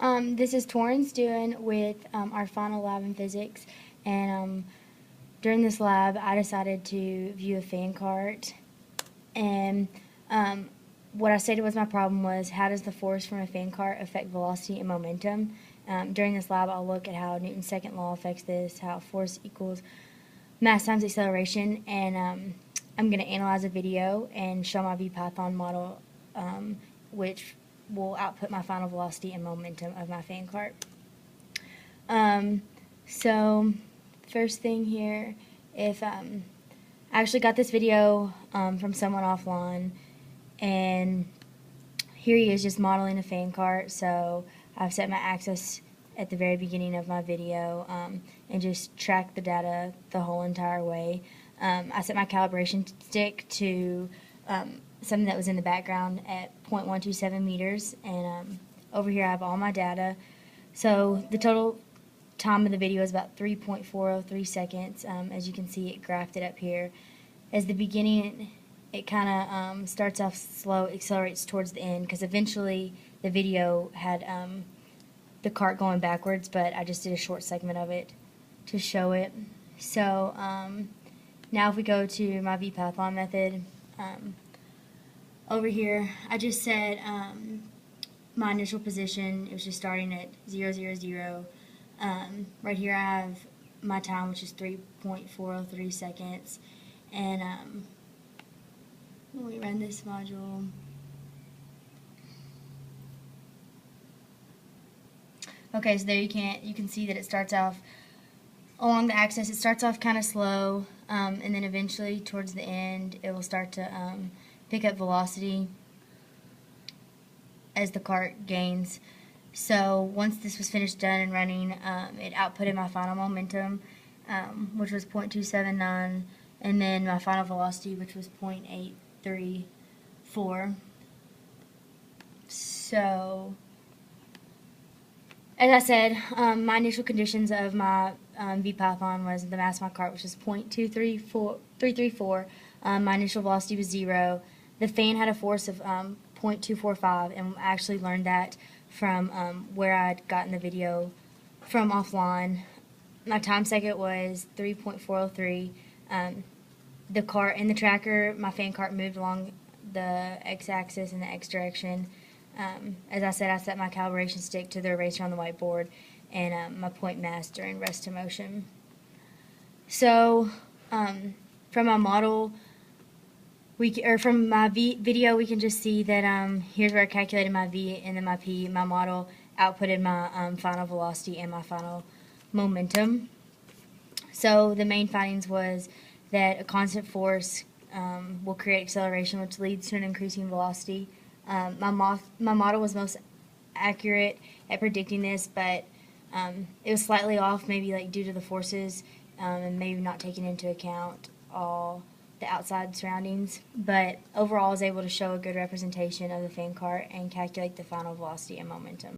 This is Torrance doing with our final lab in physics, and during this lab I decided to view a fan cart, and what I stated was my problem was how does the force from a fan cart affect velocity and momentum. During this lab I'll look at how Newton's second law affects this, how force equals mass times acceleration, and I'm going to analyze a video and show my VPython model, which will output my final velocity and momentum of my fan cart. So first thing here, if I actually got this video from someone offline, and here he is just modeling a fan cart. So I've set my axis at the very beginning of my video and just track the data the whole entire way. I set my calibration stick to something that was in the background at 0.127 meters, and over here I have all my data. So the total time of the video is about 3.403 seconds. As you can see, it graphed it up here. As the beginning, it kind of starts off slow, accelerates towards the end, because eventually the video had the cart going backwards, but I just did a short segment of it to show it. So now if we go to my VPython method, over here I just set my initial position. It was just starting at 0, 0, 0. Right here I have my time, which is 3.403 seconds, and when we run this module, okay, so there you can see that it starts off along the axis. It starts off kind of slow, and then eventually towards the end it will start to pick up velocity as the cart gains. So once this was finished done and running, it outputted my final momentum, which was 0.279, and then my final velocity, which was 0.834. So as I said, my initial conditions of my VPython was the mass of my cart, which was 0.334. My initial velocity was 0. The fan had a force of 0.245, and I actually learned that from where I'd gotten the video from offline. My time second was 3.403. The cart in the tracker, my fan cart moved along the x-axis in the x direction. As I said, I set my calibration stick to the eraser on the whiteboard, and my point mass during rest to motion. So from my model, from my video, we can just see that here's where I calculated my V and then my P. My model outputted my final velocity and my final momentum. So the main findings was that a constant force will create acceleration, which leads to an increasing velocity. My model was most accurate at predicting this, but it was slightly off, maybe like due to the forces and maybe not taking into account all the outside surroundings. But overall, I was able to show a good representation of the fan cart and calculate the final velocity and momentum.